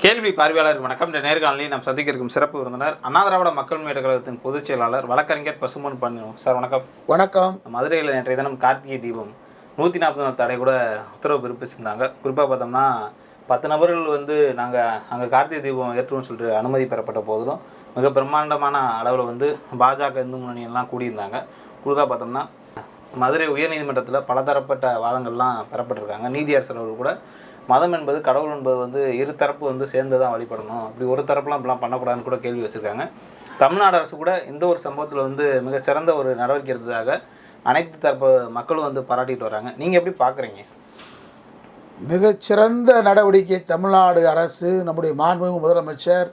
கேள்வி பார்வையாளர் வணக்கம். இந்த நேர்காணலில் நாம் சந்திக்க இருக்கும் சிறப்பு விருந்தினர் அண்ணா திராவிட மக்கள் முன்னேற்ற கழகத்தின் பொதுச் செயலாளர் வழக்கறிஞர் பசும்பொன் பாண்டியன் சார். வணக்கம். வணக்கம். மதுரையில் நேற்றைய தினம் கார்த்திகை தீபம் 140 நாள் தடை கூட உத்தரவு பிறப்பிச்சிருந்தாங்க. குறிப்பாக பார்த்தோம்னா 10 நபர்கள் நாங்கள் அங்கே கார்த்திகை தீபம் ஏற்றுவோம்னு சொல்லிட்டு அனுமதி பெறப்பட்ட போதிலும் மிக பிரம்மாண்டமான அளவில் பாஜக இந்து முன்னணியெல்லாம் கூடியிருந்தாங்க. குறிப்பாக பார்த்தோம்னா மதுரை உயர்நீதிமன்றத்தில் பலதரப்பட்ட வாதங்கள்லாம் பெறப்பட்டிருக்காங்க. நீதியரசர் அவர்கள் கூட மதம் என்பது கடவுள் என்பது இரு தரப்பு சேர்ந்து தான் வழிபடணும், அப்படி ஒரு தரப்புலாம் இப்படிலாம் பண்ணக்கூடாதுன்னு கூட கேள்வி வச்சுருக்காங்க. தமிழ்நாடு அரசு கூட இந்த ஒரு சம்பவத்தில் மிக சிறந்த ஒரு நடவடிக்கை எடுத்ததாக அனைத்து தரப்பு மக்களும் பாராட்டிட்டு வராங்க. நீங்கள் எப்படி பார்க்குறீங்க? மிகச்சிறந்த நடவடிக்கை தமிழ்நாடு அரசு, நம்முடைய மாண்புமிகு முதலமைச்சர்,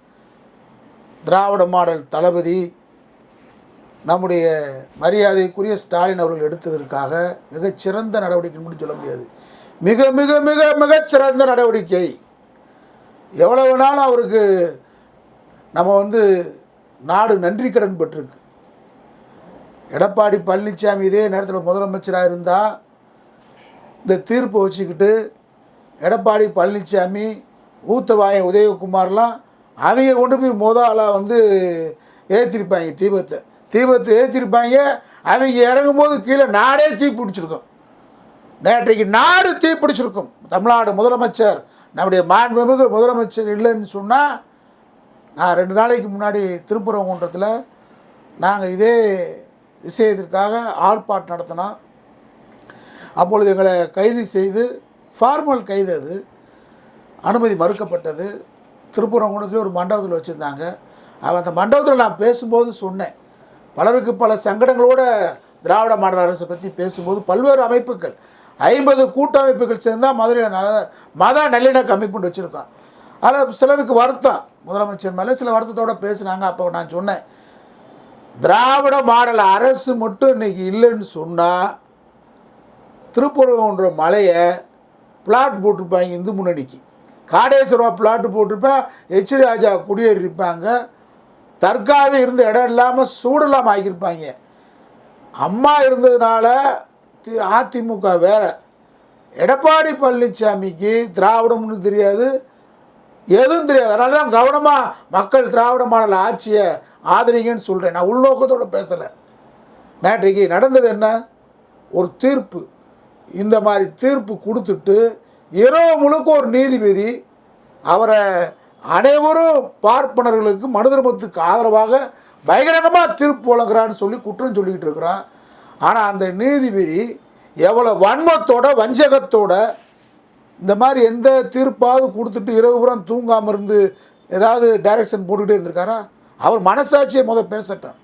திராவிட மாடல் தளபதி, நம்முடைய மரியாதைக்குரிய ஸ்டாலின் அவர்கள் எடுத்ததற்காக மிகச்சிறந்த நடவடிக்கை மட்டும் சொல்ல முடியாது, மிக மிக மிக மிகச்சிறந்த நடவடிக்கை. எவ்வளவு நாள் அவருக்கு நம்ம நாடு நன்றி கடன் பட்டிருக்கு. எடப்பாடி பழனிசாமி இதே நேரத்தில் முதலமைச்சராக இருந்தால் இந்த தீர்ப்பை வச்சுக்கிட்டு எடப்பாடி பழனிசாமி, ஊத்தவாயன் உதயகுமார்லாம் அவங்க கொண்டு போய் முதலாக ஏற்றிருப்பாங்க, தீபத்தை ஏற்றிருப்பாங்க. அவங்க இறங்கும்போது கீழே நாடே தீ பிடிச்சிருக்கும். நேற்றைக்கு நாடு தீ பிடிச்சிருக்கும். தமிழ்நாடு முதலமைச்சர், நம்முடைய மாண்புமிகு முதலமைச்சர் இல்லைன்னு சொன்னால், நான் 2 நாளைக்கு முன்னாடி திருப்பரங்குன்றத்தில் நாங்கள் இதே விஷயத்திற்காக ஆர்ப்பாட்டம் நடத்தினோம். அப்பொழுது எங்களை கைது செய்து, ஃபார்மல் கைது, அது அனுமதி மறுக்கப்பட்டது. திருப்பரங்குன்றத்தில் ஒரு மண்டபத்தில் வச்சுருந்தாங்க. அந்த மண்டபத்தில் நான் பேசும்போது சொன்னேன், பலருக்கு பல சங்கடங்களோட திராவிட மாடல் அரசை பற்றி பேசும்போது பல்வேறு அமைப்புகள் 50 கூட்டமைப்புகள் சேர்ந்தால் மதுரையில் மத நல்லிணக்க அமைப்புன்னு வச்சுருக்கோம். அதில் சிலருக்கு வருத்தம், முதலமைச்சர் மேலே சில வருத்தத்தோடு பேசுனாங்க. அப்போ நான் சொன்னேன், திராவிட மாடல் அரசு மட்டும் இன்றைக்கி இல்லைன்னு சொன்னால் திருப்பரங்குன்ற மலையை பிளாட் போட்டிருப்பாங்க இந்து முன்னணிக்கு, காடேஸ்வரா பிளாட்டு போட்டிருப்பேன், எச் ராஜா குடியேறியிருப்பாங்க, தற்காவே இருந்த இடம் இல்லாமல் சூடெல்லாம் ஆக்கியிருப்பாங்க. அம்மா இருந்ததுனால அதிமுக வேறு, எடப்பாடி பழனிசாமிக்கு திராவிடம்னு தெரியாது, எதுவும் தெரியாது. அதனால தான் கவனமாக மக்கள் திராவிட மாடல் ஆட்சியை ஆதரிங்கன்னு சொல்கிறேன். நான் உள்நோக்கத்தோடு பேசலை. நேற்றைக்கு நடந்தது என்ன, ஒரு தீர்ப்பு. இந்த மாதிரி தீர்ப்பு கொடுத்துட்டு இரவு முழுக்க ஒரு நீதிபதி அவரை அனைவரும் பார்ப்பனர்களுக்கு மனு தர்மத்துக்கு ஆதரவாக பகிரங்கமாக தீர்ப்பு வழங்குறான்னு சொல்லி குற்றம் சொல்லிக்கிட்டு இருக்கிறான். ஆனால் அந்த நீதிபதி எவ்வளோ வன்மத்தோட வஞ்சகத்தோட இந்த மாதிரி எந்த தீர்ப்பாவது கொடுத்துட்டு இரவு புறம் தூங்காமல் இருந்து ஏதாவது டைரக்ஷன் போட்டுக்கிட்டே இருந்திருக்காரா? அவர் மனசாட்சியை பேசட்டும்.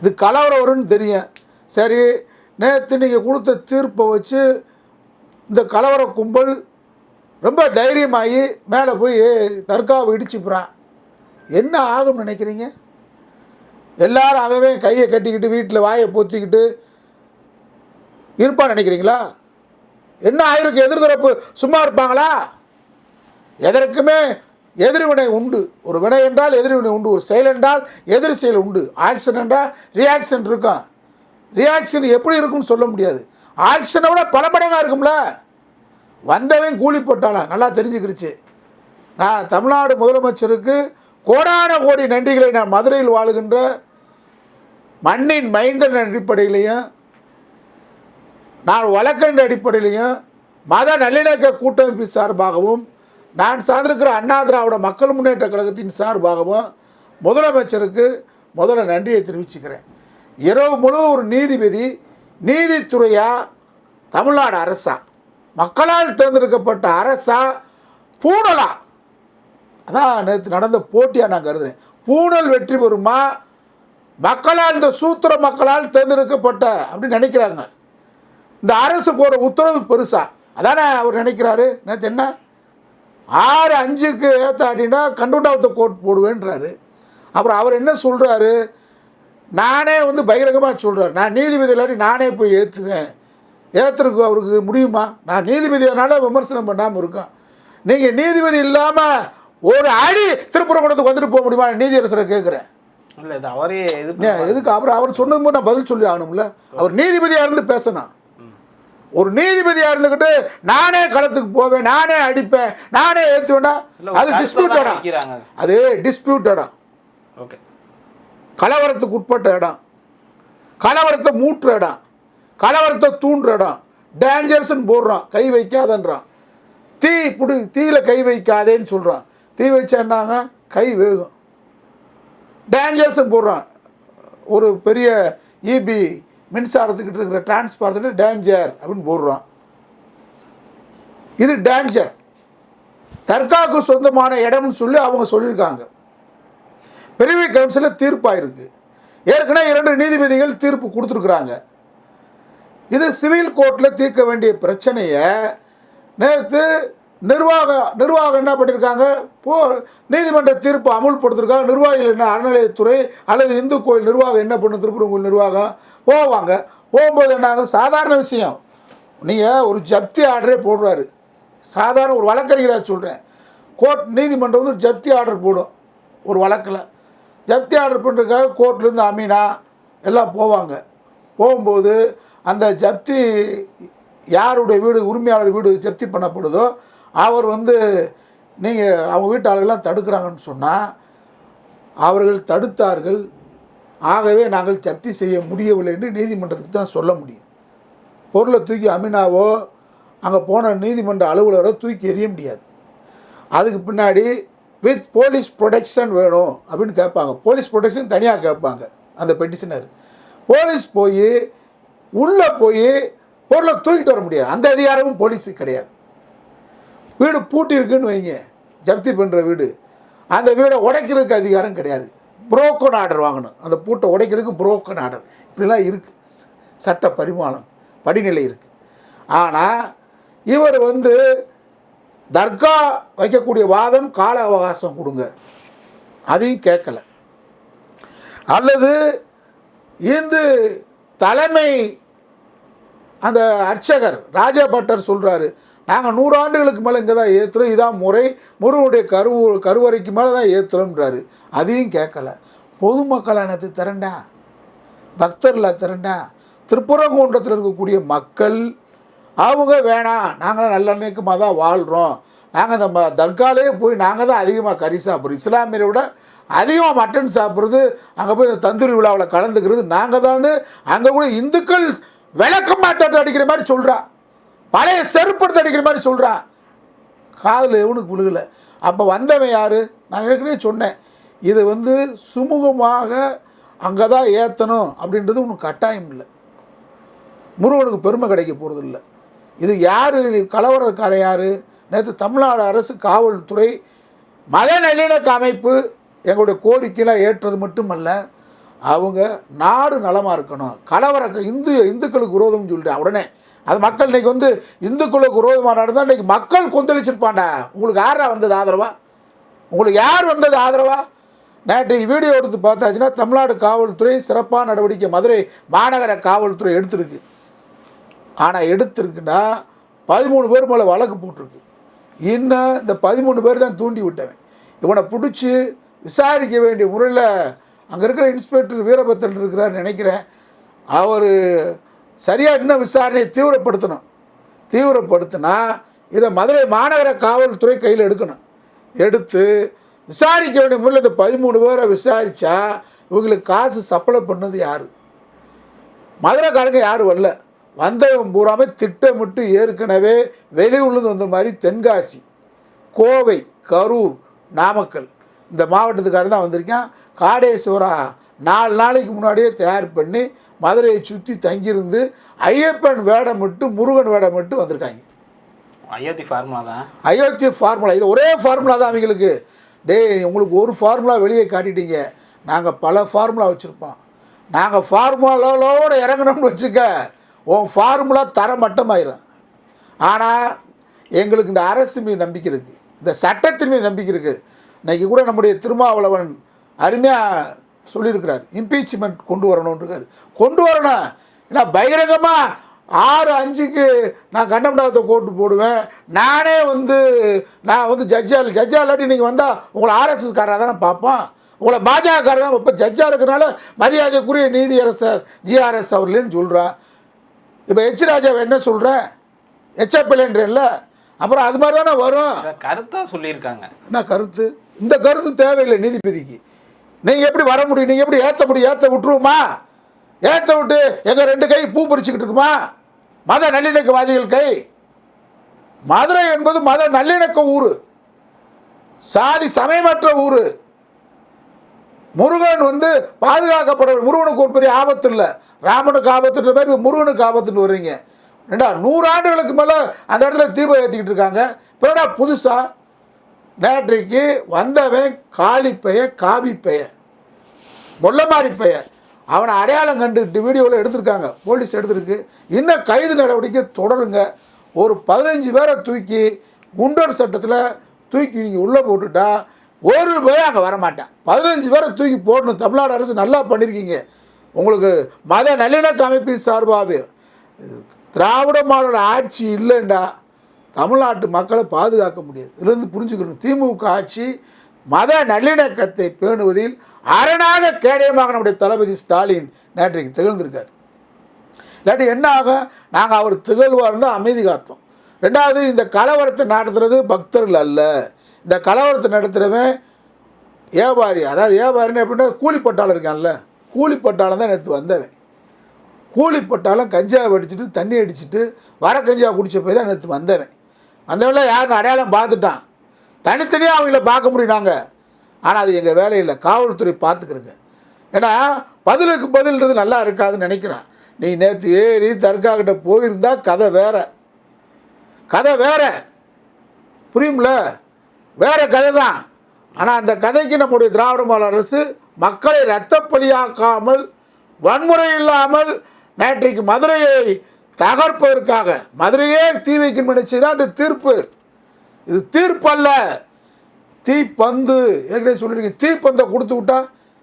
இது கலவரம் வரும்னு தெரியும். சரி, நேற்று நீங்கள் கொடுத்த தீர்ப்பை வச்சு இந்த கலவர கும்பல் ரொம்ப தைரியமாகி மேலே போய் தற்காவை இடிச்சுப்புறான். என்ன ஆகும்னு நினைக்கிறீங்க? எல்லாரும் அவன் கையை கட்டிக்கிட்டு வீட்டில் வாயை பொத்திக்கிட்டு இருப்பான்னு நினைக்கிறீங்களா? என்ன ஆயிருக்கு? எதிர்தரப்பு சும்மா இருப்பாங்களா? எதற்குமே எதிர்வினை உண்டு. ஒரு வினை என்றால் எதிர்வினை உண்டு, ஒரு செயல் என்றால் எதிர் செயல் உண்டு, ஆக்ஷன் என்றால் ரியாக்ஷன் இருக்கும். ரியாக்ஷன் எப்படி இருக்கும்னு சொல்ல முடியாது. ஆக்ஷனை விட பல மடங்காக இருக்கும்ல. வந்தவன் கூலி போட்டாளா நல்லா தெரிஞ்சுக்கிடுச்சு. நான் தமிழ்நாடு முதலமைச்சருக்கு கோடான கோடி நன்றிகளை நான் மதுரையில் வாழுகின்ற மண்ணின் மைந்தன் அடிப்படையிலையும், நான் வழக்கறிஞர் அடிப்படையிலையும், மத நல்லிணக்க கூட்டமைப்பு சார்பாகவும், நான் சார்ந்திருக்கிற அண்ணா திராவிட மக்கள் முன்னேற்ற கழகத்தின் சார்பாகவும் முதலமைச்சருக்கு முதல்ல நன்றியை தெரிவிச்சுக்கிறேன். இரவு முழுவதும் ஒரு நீதிபதி, நீதித்துறையா, தமிழ்நாடு அரசா, மக்களால் தேர்ந்தெடுக்கப்பட்ட அரசா, பூணலா, அதான் நேற்று நடந்த போட்டியாக நான் கருதுறேன். பூணல் வெற்றி பெறுமா, மக்களால், இந்த சூத்திர மக்களால் தேர்ந்தெடுக்கப்பட்ட அப்படின்னு நினைக்கிறாங்க. இந்த அரசு போகிற உத்தரவு பெருசா, அதானே அவர் நினைக்கிறாரு. நேற்று என்ன 6-5க்கு ஏற்றாட்டினா கண்டுண்டாவத்தை கோர்ட் போடுவேன்றாரு. அப்புறம் அவர் என்ன சொல்கிறாரு, நானே பகிரங்கமாக சொல்கிறார், நான் நீதிபதி இல்லாட்டி நானே போய் ஏற்றுவேன். ஏற்றுறதுக்கு அவருக்கு முடியுமா? நான் நீதிபதியானால விமர்சனம் பண்ணாமல் இருக்கேன். நீங்கள் நீதிபதி இல்லாமல் ஒரு அடி திருப்பரங்குன்றத்துக்கு வந்துட்டு போக முடியுமா? நீதியரசரை கேட்குறேன். இல்லை, இது அவரே எதுக்கு அவர் சொன்னது போது நான் பதில் சொல்லி ஆகணும்ல. அவர் நீதிபதியாக இருந்து பேசணும். ஒரு நீதிபதியாக இருந்துக்கிட்டு நானே களத்துக்கு போவேன், நானே அடிப்பேன், நானே ஏற்றுவேன்னா அது டிஸ்பியூட் இடம். அது டிஸ்பியூட் இடம். ஓகே, கலவரத்துக்கு உட்பட்ட இடம், கலவரத்தை மூட்டுற இடம், கலவரத்தை தூண்டுற இடம். டேஞ்சர்ஸ்ன்னு போடுறான், கை வைக்காதன்றான். தீயில கை வைக்காதேன்னு சொல்கிறான். தீ வச்சா என்னாங்க, கை வேகும். டேஞ்சர்ஸ்ன்னு போடுறான். ஒரு பெரிய இபி மின்சாரத்துக்கிட்ட இருக்கிற டிரான்ஸ்பார்மர் டேஞ்சர் அப்படின்னு போடுறான். இது டேஞ்சர். தர்காவுக்கு சொந்தமான இடம்னு சொல்லி அவங்க சொல்லியிருக்காங்க. பிரிவி கவுன்சிலில் தீர்ப்பாயிருக்கு. ஏற்கனவே 2 நீதிபதிகள் தீர்ப்பு கொடுத்துருக்குறாங்க. இது சிவில் கோர்ட்டில் தீர்க்க வேண்டிய பிரச்சனையை நேற்று நிர்வாகம் என்ன பண்ணியிருக்காங்க, நீதிமன்ற தீர்ப்பு அமுல்படுத்திருக்காங்க. நிர்வாகிகள் என்ன, அறநிலையத்துறை அல்லது இந்து கோயில் நிர்வாகம் என்ன பண்ணும், திருப்பரங்குன்றம் நிர்வாகம் போவாங்க. போகும்போது என்னாங்க, சாதாரண விஷயம். நீங்கள் ஒரு ஜப்தி ஆர்டரே போடுறாரு, சாதாரண ஒரு வழக்கறிஞராக சொல்கிறேன். நீதிமன்றம் வந்து ஜப்தி ஆர்டர் போடும். ஒரு வழக்கில் ஜப்தி ஆர்டர் பண்ணுறதுக்காக கோர்ட்லேருந்து அமீனா எல்லாம் போவாங்க. போகும்போது அந்த ஜப்தி யாருடைய வீடு, உரிமையாளர் வீடு ஜப்தி பண்ணப்படுதோ அவர் வந்து நீங்கள் அவங்க வீட்டாளர்கள்லாம் தடுக்கிறாங்கன்னு சொன்னால் அவர்கள் தடுத்தார்கள், ஆகவே நாங்கள் ஜப்தி செய்ய முடியவில்லை என்று நீதிமன்றத்துக்கு தான் சொல்ல முடியும். பொருளை தூக்கி அமீனாவோ அங்கே போன நீதிமன்ற அலுவலரோ தூக்கி எறிய முடியாது. அதுக்கு பின்னாடி வித் போலீஸ் ப்ரொடெக்ஷன் வேணும் அப்படின்னு கேட்பாங்க. போலீஸ் ப்ரொடெக்ஷன் தனியாக கேட்பாங்க அந்த பெட்டிஷனர். போலீஸ் போய் உள்ளே போய் பொருளை தூக்கிட்டு வர முடியாது. அந்த அதிகாரமும் போலீஸுக்கு கிடையாது. வீடு பூட்டி இருக்குன்னு வைங்க, ஜப்தி பண்ணுற வீடு, அந்த வீடை உடைக்கிறதுக்கு அதிகாரம் கிடையாது. புரோக்கன் ஆர்டர் வாங்கணும். அந்த பூட்டை உடைக்கிறதுக்கு புரோக்கன் ஆர்டர். இப்படிலாம் இருக்குது, சட்ட பரிமாணம் படிநிலை இருக்குது. ஆனால் இவர் வந்து தர்கா வைக்கக்கூடிய வாதம் கால அவகாசம் கொடுங்க, அதையும் கேட்கல. அல்லது இந்து தலைமை அந்த அர்ச்சகர் ராஜா பட்டர் சொல்கிறாரு, நாங்கள் 100 ஆண்டுகளுக்கு மேலே இங்கே தான் ஏற்றுறோம், இதான் முறை, முருகனுடைய கருவறைக்கு மேலே தான் ஏற்றுறோம்ன்றாரு. அதையும் கேட்கல. பொதுமக்கள் எனக்கு திரண்டா, பக்தர்களை திரண்டா, திருப்பரங்குன்றத்தில் இருக்கக்கூடிய மக்கள் அவங்க வேணாம், நாங்கள் நல்லெண்ணெய்க்குமாக தான் வாழ்கிறோம், நாங்கள் இந்த தர்காலே போய் நாங்கள் தான் அதிகமாக கறி சாப்பிட்றோம், இஸ்லாமியரை விட அதிகமாக மட்டன் சாப்பிட்றது, அங்கே போய் இந்த தந்தூரி விழாவில் கலந்துக்கிறது நாங்கள் தான். அங்கே கூட இந்துக்கள் விளக்கமாத்தத்தை அடிக்கிற மாதிரி சொல்கிறான், பழைய செருப்படுத்த அடிக்கிற மாதிரி சொல்கிறான். காதில் எவனுக்கு விழுகலை. அப்போ வந்தவன் யார்? நான் ஏற்கனவே சொன்னேன், இது வந்து சுமூகமாக அங்கே தான் ஏற்றணும் அப்படின்றது ஒன்றும் கட்டாயம் இல்லை. முருகனுக்கு பெருமை கிடைக்க போகிறது இல்லை. இது யார் கலவரக்கார யார்? நேற்று தமிழ்நாடு அரசு காவல்துறை மத நல்லிணக்க அமைப்பு எங்களுடைய கோரிக்கையெல்லாம் ஏற்றது மட்டுமல்ல, அவங்க நாடு நலமாக இருக்கணும், கலவர இந்துக்களுக்கு விரோதம்னு சொல்லிட்டேன் உடனே. அது மக்கள் இன்றைக்கி வந்து இந்துக்களுக்கு விரோதமாக நடந்தால் இன்றைக்கி மக்கள் கொந்தளிச்சிருப்பாண்டா. உங்களுக்கு யாரா வந்தது ஆதரவா? உங்களுக்கு யார் வந்தது ஆதரவா? நேற்று வீடியோ எடுத்து பார்த்தாச்சுன்னா தமிழ்நாடு காவல்துறை சிறப்பான நடவடிக்கை மதுரை மாநகர காவல்துறை எடுத்திருக்கு. ஆனால் எடுத்திருக்குன்னா 13 பேர் மேலே வழக்கு போட்டிருக்கு. இன்னும் இந்த 13 பேர் தான் தூண்டி விட்டவன். இவனை பிடிச்சி விசாரிக்க வேண்டிய முறையில் அங்கே இருக்கிற இன்ஸ்பெக்டர் வீரபத்திரன் இருக்கிறார் நினைக்கிறேன், அவர் சரியாக இன்னும் விசாரணையை தீவிரப்படுத்தினா இதை மதுரை மாநகர காவல்துறை கையில் எடுக்கணும். எடுத்து விசாரிக்க வேண்டிய முறையில் இந்த 13 பேரை விசாரித்தா இவங்களுக்கு காசு சப்ளை பண்ணது யார்? மதுரைக்காரங்க யாரும் வரல, வந்தவன் பூராமே திட்டமிட்டு ஏற்கனவே வெளியூர்லேருந்து வந்த மாதிரி தென்காசி, கோவை, கரூர், நாமக்கல் இந்த மாவட்டத்துக்காரர் தான் வந்திருக்கான். காடேஸ்வரா 4 நாளைக்கு முன்னாடியே தயார் பண்ணி மதுரையை சுற்றி தங்கியிருந்து ஐயப்பன் வேடமிட்டு முருகன் வேடமிட்டு வந்திருக்காங்க. அயோத்தி ஃபார்முலா தான், அயோத்தி ஃபார்முலா. இது ஒரே ஃபார்முலா தான் அவங்களுக்கு. உங்களுக்கு ஒரு ஃபார்முலா வெளியே காட்டிட்டீங்க, நாங்கள் பல ஃபார்முலா வச்சுருப்போம். நாங்கள் ஃபார்முலாவோடு இறங்கணும்னு வச்சுக்க, உன் ஃபார்முலா தரமட்டமாயிரும். ஆனால் எங்களுக்கு இந்த அரசு மீது நம்பிக்கை இருக்குது, இந்த சட்டத்தின் மீது நம்பிக்கை இருக்குது. இன்றைக்கி கூட நம்முடைய திருமாவளவன் அருமையாக சொல்லியிருக்கிறார், இம்பீச்மெண்ட் கொண்டு வரணுன்றிருக்காரு. கொண்டு வரணும். ஏன்னா பகிரங்கமாக 6-5க்கு நான் கண்டம்டாவத்தை கோட்டு போடுவேன். நானே நான் ஜட்ஜாக இல்லாட்டி நீங்கள் வந்தால் உங்களை ஆர்எஸ்எஸ்காராக தானே பார்ப்போம், உங்களை பாஜகக்காரர் தான் இப்போ ஜட்ஜாக இருக்கிறனால மரியாதைக்குரிய நீதியரசர் ஜிஆர்எஸ் அவர்களேன்னு சொல்கிறா. இப்போ எச் ராஜாவை என்ன சொல்கிறேன், எச்எப்பிள்ளைன்றல, அப்புறம் அது மாதிரி தானே வரும். கருத்தாக சொல்லியிருக்காங்க. என்ன கருத்து? இந்த கருத்து தேவையில்லை நீதிபதிக்கு. நீங்கள் எப்படி வர முடியும்? நீங்கள் எப்படி ஏற்ற முடியும்? ஏற்ற விட்டுருவோமா? ஏற்ற விட்டு எங்கள் 2 கை பூ பறிச்சுக்கிட்டு இருக்குமா? மத நல்லிணக்கவாதிகள் கை. மதுரை என்பது மத நல்லிணக்க ஊர், சாதி சமயமற்ற ஊர். முருகன் வந்து பாதுகாக்கப்பட, முருகனுக்கு ஒரு பெரிய ஆபத்து இல்லை, ராமனுக்கு ஆபத்துன்ற மாதிரி முருகனுக்கு ஆபத்துன்னு வர்றீங்க. 100 ஆண்டுகளுக்கு மேலே அந்த இடத்துல தீபம் ஏற்றிக்கிட்டு இருக்காங்க. இப்போ புதுசாக நேற்றைக்கு வந்தவன் காளிப்பைய, காவிப்பைய, மொல்லமாரி பைய, அவனை அடையாளம் கண்டுக்கிட்டு வீடியோவில் எடுத்திருக்காங்க, போலீஸ் எடுத்திருக்கு. இன்னும் கைது நடவடிக்கை தொடருங்க. ஒரு 15 பேரை தூக்கி குண்டர் சட்டத்தில் தூக்கி நீங்கள் உள்ளே போட்டுட்டா ஒரு பேர் அங்கே வரமாட்டேன். 15 பேரை தூக்கி போடணும். தமிழ்நாடு அரசு நல்லா பண்ணியிருக்கீங்க. உங்களுக்கு மத நல்லிணக்க அமைப்பின் சார்பாகவே திராவிட மாடல் ஆட்சி இல்லைண்டா தமிழ்நாட்டு மக்களை பாதுகாக்க முடியாது. இதுலேருந்து புரிஞ்சுக்கணும், திமுக ஆட்சி மத நல்லிணக்கத்தை பேணுவதில் அரணாக கேடயமாக நம்முடைய தளபதி ஸ்டாலின் நேற்றைக்கு திகழ்ந்திருக்கார். இல்லாட்டி என்ன ஆகும்? நாங்கள் அவர் திகழ்வார் தான் அமைதி காத்தோம். 2வது, இந்த கலவரத்தை நடத்துறது பக்தர்கள் அல்ல, இந்த கலவரத்தை நடத்துகிறவன் வியாபாரி. அதாவது வியாபாரின்னு எப்படின்னா கூலிப்பட்டாளம் இருக்கான்ல, கூலிப்பட்டாளம் தான் நேற்று வந்தவன். கூலிப்பட்டாலும் கஞ்சா அடிச்சுட்டு தண்ணி அடிச்சுட்டு வர கஞ்சா குடிச்ச போய் தான் நேற்று வந்தவன். வந்தவன்லாம் யாருன்னு அடையாளம் பார்த்துட்டான். தனித்தனியாக அவங்கள பார்க்க முடியும் நாங்கள். ஆனால் அது எங்கள் வேலையில் காவல்துறை பார்த்துக்கிறங்க. ஏன்னா பதிலுக்கு பதில்ன்றது நல்லா இருக்காதுன்னு நினைக்கிறேன். நீ நேற்று ஏறி தர்காக்கிட்ட போயிருந்தா கதை வேற, கதை வேற, புரியும்ல, வேற கதை தான். ஆனால் அந்த கதைக்கு நம்முடைய திராவிட மாடல் அரசு மக்களை இரத்தப்பலியாக்காமல், வன்முறை இல்லாமல் நேற்றைக்கு மதுரையை தகர்ப்பதற்காக, மதுரையே தீ வைக்கும் நினைச்சு தான் இந்த தீர்ப்பு. இது தீர்ப்பு அல்ல, தீப்பந்து. ஏற்கனவே சொல்லியிருக்கீங்க, தீப்பந்தை கொடுத்து விட்டா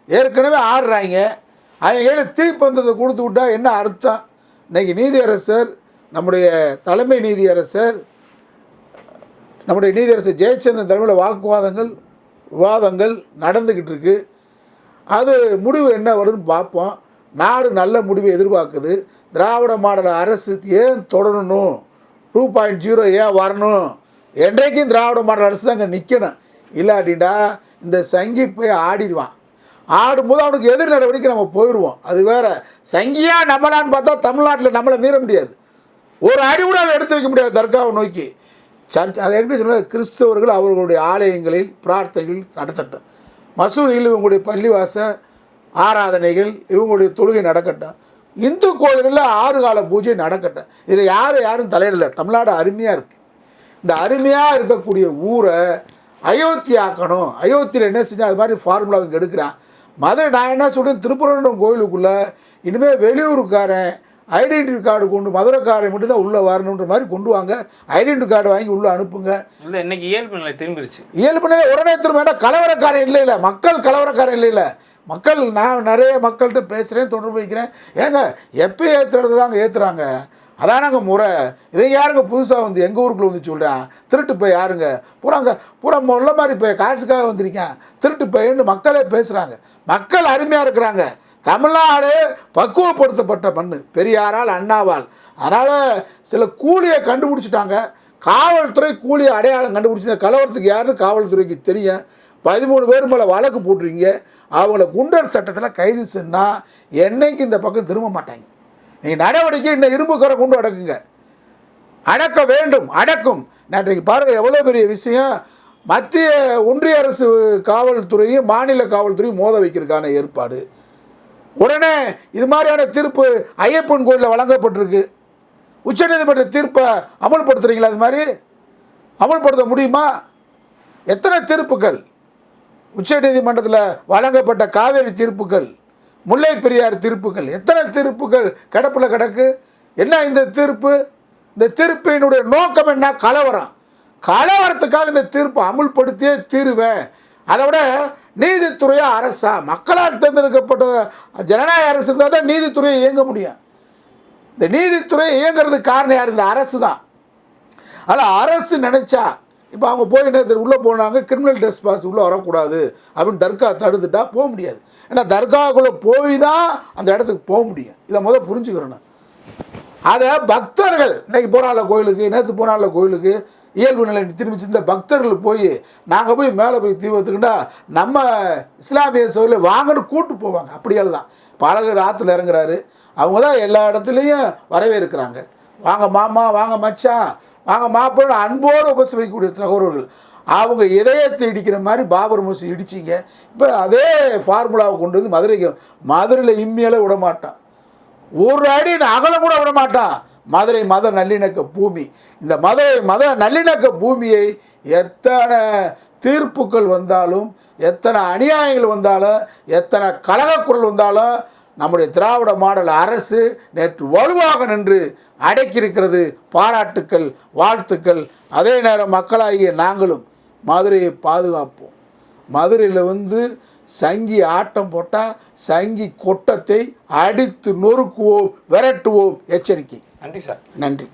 ஏற்கனவே ஆடுறாங்க. அவங்க கையில் தீப்பந்தத்தை கொடுத்து விட்டா என்ன அர்த்தம்? இன்றைக்கி நீதியரசர், நம்முடைய தலைமை நீதியரசர், நம்முடைய நீதியரசர் ஜெயச்சந்திரன் தலைமையில் விவாதங்கள் நடந்துக்கிட்டு இருக்கு. அது முடிவு என்ன வருதுன்னு பார்ப்போம். நாடு நல்ல முடிவை எதிர்பார்க்குது. திராவிட மாடல் அரசு ஏன் தொடரணும், 2.0 ஏன் வரணும், என்றைக்கும் திராவிட மாடல் அரசு தான் அங்கே நிற்கணும். இல்லாட்டின்டா இந்த சங்கி போய் ஆடிடுவான். ஆடும்போது அவனுக்கு எதிர் நடவடிக்கை நம்ம போயிடுவோம். அது வேறு. சங்கியாக நம்மளான்னு பார்த்தா தமிழ்நாட்டில் நம்மளை மீற முடியாது. ஒரு அடி கூட அவன் எடுத்து வைக்க முடியாது தர்காவை நோக்கி. சர்ச் அதை எப்படி சொல்ல, கிறிஸ்தவர்கள் அவர்களுடைய ஆலயங்களில் பிரார்த்தனைகள் நடத்தட்டும், மசூதியில் இவங்களுடைய பள்ளிவாச ஆராதனைகள், இவங்களுடைய தொழுகை நடக்கட்டும், இந்து கோயில்களில் 6 கால பூஜை நடக்கட்டும். இதில் யாரும் தலையிடலை. தமிழ்நாடு அருமையாக இருக்குது. இந்த அருமையாக இருக்கக்கூடிய ஊரை அயோத்தி ஆக்கணும். அயோத்தியில் என்ன செஞ்சால் அது மாதிரி ஃபார்முலா இங்கே எடுக்கிறான். மதுரை நான் என்ன சொல்கிறேன், திருப்பரங்குன்றம் கோயிலுக்குள்ளே இனிமேல் வெளியூருக்காரன் ஐடென்டிட்டி கார்டு கொண்டு மதுரைக்காரன் மட்டும் தான் உள்ளே வரணுன்ற மாதிரி கொண்டு வாங்க. ஐடென்டிட்டி கார்டு வாங்கி உள்ளே அனுப்புங்க. இல்லை, இன்னைக்கு இயல்பு நிலை திரும்பிடுச்சு. இயல்பு நிலை உடனே திரும்ப. ஏன்னா கலவரக்காரன் இல்லை, மக்கள் கலவரக்காரன் இல்லை. மக்கள், நான் நிறைய மக்கள்கிட்ட பேசுகிறேன், தொடர்பு வைக்கிறேன். ஏங்க எப்போ ஏற்றுறது தாங்க ஏற்றுறாங்க, அதானங்க முறை. இதை யாருங்க புதுசாக வந்து எங்கள் ஊருக்குள்ளே வந்து சொல்கிறேன் திருட்டு போய் யாருங்க பூரா முள்ள மாதிரி போய் காசுக்காக வந்திருக்கேன் திருட்டு போயின்னு மக்களே பேசுகிறாங்க. மக்கள் அருமையாக இருக்கிறாங்க. தமிழ்நாடு பக்குவப்படுத்தப்பட்ட மண், பெரியாரால் அண்ணாவால். அதனால் சில கூலியை கண்டுபிடிச்சிட்டாங்க. காவல்துறை கூலியை அடையாளம் கண்டுபிடிச்சி கலவரத்துக்கு யாருன்னு காவல்துறைக்கு தெரியும். 13 பேர் மேலே வழக்கு போட்டுருங்க. அவங்கள குண்டர் சட்டத்தில் கைது செஞ்சால் என்னைக்கு இந்த பக்கம் திரும்ப மாட்டாங்க. நீங்கள் நடவடிக்கை இன்னும் இரும்பு கரை கொண்டு அடக்குங்க. அடக்க வேண்டும், அடக்கும். நேற்றைக்கு பாருங்கள் எவ்வளோ பெரிய விஷயம். மத்திய ஒன்றிய அரசு காவல்துறையும் மாநில துறையும் மோத வைக்கிறதுக்கான ஏற்பாடு. உடனே இது மாதிரியான தீர்ப்பு ஐயப்பன் கோயிலில் வழங்கப்பட்டிருக்கு. உச்சநீதிமன்ற தீர்ப்பை அமல்படுத்துகிறீங்களா? அது மாதிரி அமல்படுத்த முடியுமா? எத்தனை தீர்ப்புகள் உச்சநீதிமன்றத்தில் வழங்கப்பட்ட காவேரி தீர்ப்புகள், முல்லை பெரியார் தீர்ப்புகள், எத்தனை தீர்ப்புகள் கிடப்பில் கிடக்கு? என்ன இந்த தீர்ப்பு? இந்த தீர்ப்பினுடைய நோக்கம் என்ன? கலவரத்துக்காக இந்த தீர்ப்பை அமுல்படுத்தியே தீருவேன். அதை விட நீதித்துறையாக அரசா, மக்களால் தேர்ந்தெடுக்கப்பட்ட ஜனநாயக அரசு இருந்தால் தான் நீதித்துறையை இயங்க முடியும். இந்த நீதித்துறையை இயங்குறதுக்கு காரணம் யார்? இந்த அரசு தான். அதில் அரசு நினச்சா, இப்போ அவங்க போய் உள்ளே போனாங்க, கிரிமினல் ட்ரெஸ் பாஸ் உள்ளே வரக்கூடாது அப்படின்னு தர்கா தடுத்துட்டா போக முடியாது. ஏன்னா தர்காவுக்குள்ளே போய் தான் அந்த இடத்துக்கு போக முடியும். இதை முதல் புரிஞ்சுக்கிறேன். அதை பக்தர்கள் இன்னைக்கு போனால கோயிலுக்கு, நேற்று போனால கோயிலுக்கு இயல்பு நிலை திரும்பி இந்த பக்தர்கள் போய் நாங்கள் போய் மேலே போய் தீ வைத்துக்கிட்டா நம்ம இஸ்லாமிய சோழில் வாங்கன்னு கூட்டு போவாங்க. அப்படியால் தான் பழகர் ஆற்றுல இறங்குறாரு, அவங்க தான் எல்லா இடத்துலையும் வரவேற்கிறாங்க. வாங்க மாமா, வாங்க மச்சான், வாங்க மாப்பிள்ளை அன்போடு உபசரிக்கக்கூடிய தகவல்கள். அவங்க இதயத்தை இடிக்கிற மாதிரி பாபர் மசூதி இடிச்சிங்க. இப்போ அதே ஃபார்முலாவை கொண்டு வந்து மதுரையில் இம்மியெல்லாம் விட மாட்டான், ஒரு அடி அகலம் கூட விட மாட்டான். மதுரை மத நல்லிணக்க பூமி. இந்த மதுரை மத நல்லிணக்க பூமியை எத்தனை தீர்ப்புகள் வந்தாலும், எத்தனை அநியாயங்கள் வந்தாலும், எத்தனை கலகக்குரல் வந்தாலும் நம்முடைய திராவிட மாடல் அரசு நேற்று வலுவாக நின்று அடக்கியிருக்கிறது. பாராட்டுக்கள், வாழ்த்துக்கள். அதே நேரம் மக்களாகிய நாங்களும் மதுரையை பாதுகாப்போம். மதுரையில் சங்கி ஆட்டம் போட்டால் சங்கி கொட்டத்தை அடித்து நொறுக்குவோம், விரட்டுவோம். எச்சரிக்கை. நன்றி சார். நன்றி.